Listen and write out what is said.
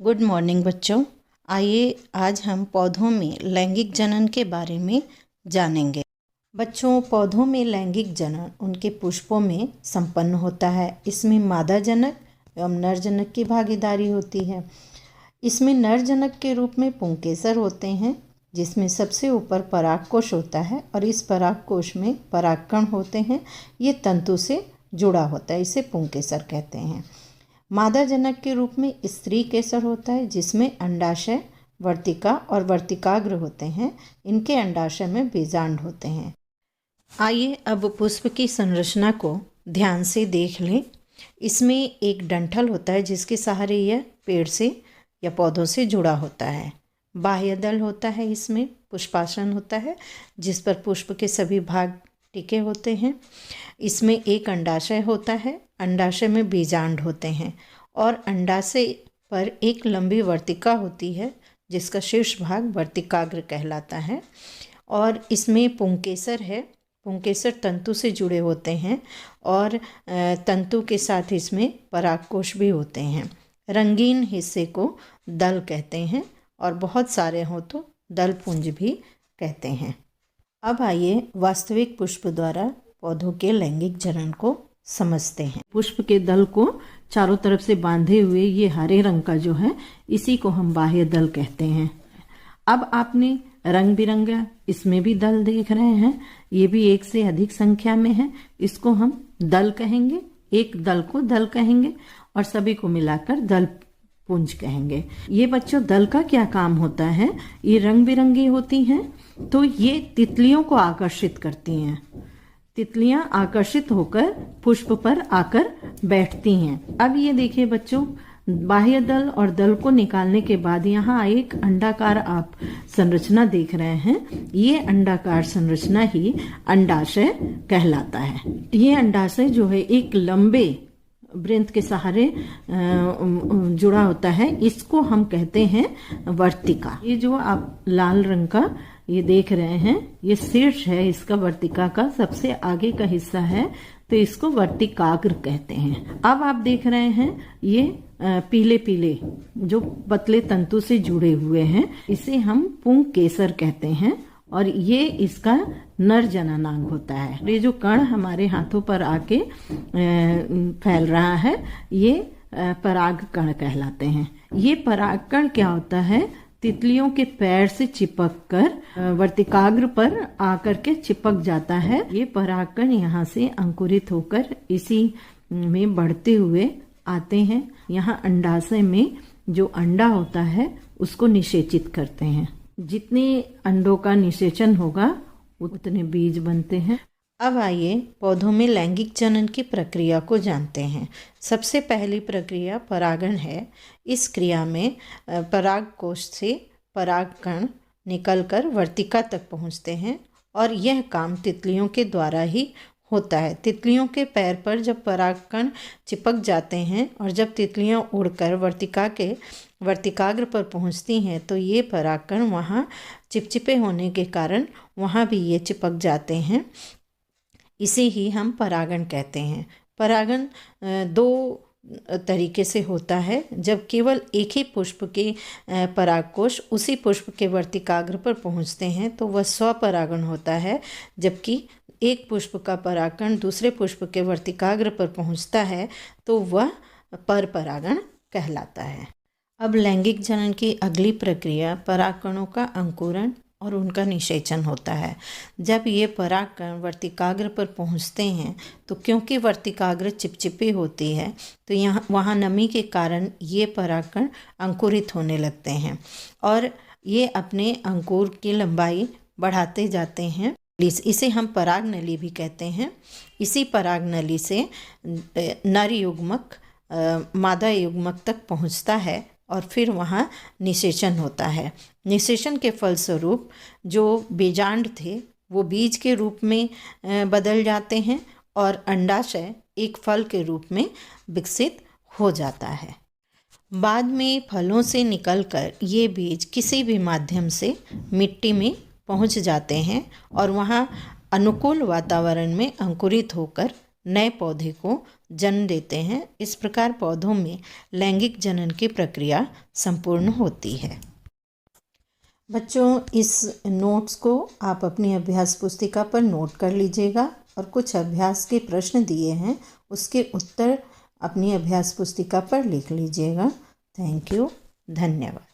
Good morning बच्चों। आइए आज हम पौधों में लैंगिक जनन के बारे में जानेंगे। बच्चों, पौधों में लैंगिक जनन उनके पुष्पों में संपन्न होता है। इसमें मादा जनक एवं नर जनक की भागीदारी होती है। इसमें नर जनक के रूप में पुंकेसर होते हैं, जिसमें सबसे ऊपर परागकोश होता है और इस परागकोश में परागकण होते हैं। ये तंतु से जुड़ा होता है, इसे पुंकेसर कहते हैं। मादा जनक के रूप में स्त्री केसर होता है, जिसमें अंडाशय, वर्तिका और वर्तिकाग्र होते हैं। इनके अंडाशय में बीजांड होते हैं। आइए अब पुष्प की संरचना को ध्यान से देख लें। इसमें एक डंठल होता है, जिसके सहारे यह पेड़ से या पौधों से जुड़ा होता है। बाह्य दल होता है, इसमें पुष्पासन होता है, जिस पर पुष्प के सभी भाग टिके होते हैं। इसमें एक अंडाशय होता है, अंडाशय में बीजांड होते हैं और अंडाशय पर एक लंबी वर्तिका होती है, जिसका शीर्ष भाग वर्तिकाग्र कहलाता है। और इसमें पुंकेसर है। पुंकेसर तंतु से जुड़े होते हैं और तंतु के साथ इसमें परागकोश भी होते हैं। रंगीन हिस्से को दल कहते हैं और बहुत सारे हो तो दल पुंज भी कहते हैं। अब आइए वास्तविक पुष्प द्वारा पौधों के लैंगिक जनन को समझते हैं। पुष्प के दल को चारों तरफ से बांधे हुए ये हरे रंग का जो है, इसी को हम बाह्य दल कहते हैं। अब आपने रंग बिरंगा इसमें भी दल देख रहे हैं, ये भी एक से अधिक संख्या में है। इसको हम दल कहेंगे, एक दल को दल कहेंगे और सभी को मिलाकर दल पुंज कहेंगे। ये बच्चों, दल का क्या काम होता है? ये रंग बिरंगी होती हैं तो ये तितलियों को आकर्षित करती हैं। तितलियां आकर्षित होकर पुष्प पर आकर बैठती हैं। अब ये देखिए बच्चों, बाह्य दल और दल को निकालने के बाद यहाँ एक अंडाकार आप संरचना देख रहे हैं। ये अंडाकार संरचना ही अंडाशय कहलाता है। ये अंडाशय जो है एक लंबे वृंत के सहारे जुड़ा होता है। इसको हम कहते हैं वर्तिका। ये जो आप लाल रंग का ये देख रहे हैं, ये शीर्ष है इसका, वर्तिका का सबसे आगे का हिस्सा है, तो इसको वर्तिकाग्र कहते हैं। अब आप देख रहे हैं ये पीले पीले जो पतले तंतु से जुड़े हुए हैं, इसे हम पुंकेसर कहते हैं और ये इसका नर जननांग होता है। ये जो कण हमारे हाथों पर आके फैल रहा है, ये पराग कण कहलाते हैं। ये पराग कण क्या होता है? तितलियों के पैर से चिपक कर वर्तिकाग्र पर आकर के चिपक जाता है। ये परागकण यहाँ से अंकुरित होकर इसी में बढ़ते हुए आते हैं। यहाँ अंडाशय में जो अंडा होता है उसको निषेचित करते हैं। जितने अंडों का निषेचन होगा उतने बीज बनते हैं। अब आइए पौधों में लैंगिक जनन की प्रक्रिया को जानते हैं। सबसे पहली प्रक्रिया परागण है। इस क्रिया में परागकोश से परागकण निकलकर वर्तिका तक पहुंचते हैं और यह काम तितलियों के द्वारा ही होता है। तितलियों के पैर पर जब परागकण चिपक जाते हैं और जब तितलियां उड़कर वर्तिकाग्र पर पहुंचती हैं तो ये परागकण वहाँ चिपचिपे होने के कारण वहाँ भी ये चिपक जाते हैं। इसे ही हम परागण कहते हैं। परागण दो तरीके से होता है। जब केवल एक ही पुष्प के परागकोश उसी पुष्प के वर्तिकाग्र पर पहुंचते हैं तो वह स्वपरागण होता है, जबकि एक पुष्प का परागकण दूसरे पुष्प के वर्तिकाग्र पर पहुंचता है तो वह परपरागण कहलाता है। अब लैंगिक जनन की अगली प्रक्रिया परागकणों का अंकुरण और उनका निषेचन होता है। जब ये परागकण वर्तिकाग्र पर पहुंचते हैं तो क्योंकि वर्तिकाग्र चिपचिपी होती है तो वहाँ नमी के कारण ये परागकण अंकुरित होने लगते हैं और ये अपने अंकुर की लंबाई बढ़ाते जाते हैं। इसे हम पराग नली भी कहते हैं। इसी पराग नली से नर युग्मक मादा युग्मक तक पहुंचता है और फिर वहाँ निषेचन होता है। निषेचन के फलस्वरूप जो बीजांड थे वो बीज के रूप में बदल जाते हैं और अंडाशय एक फल के रूप में विकसित हो जाता है। बाद में फलों से निकलकर ये बीज किसी भी माध्यम से मिट्टी में पहुंच जाते हैं और वहाँ अनुकूल वातावरण में अंकुरित होकर नए पौधे को जन्म देते हैं। इस प्रकार पौधों में लैंगिक जनन की प्रक्रिया संपूर्ण होती है। बच्चों, इस नोट्स को आप अपनी अभ्यास पुस्तिका पर नोट कर लीजिएगा और कुछ अभ्यास के प्रश्न दिए हैं, उसके उत्तर अपनी अभ्यास पुस्तिका पर लिख लीजिएगा। Thank you. धन्यवाद।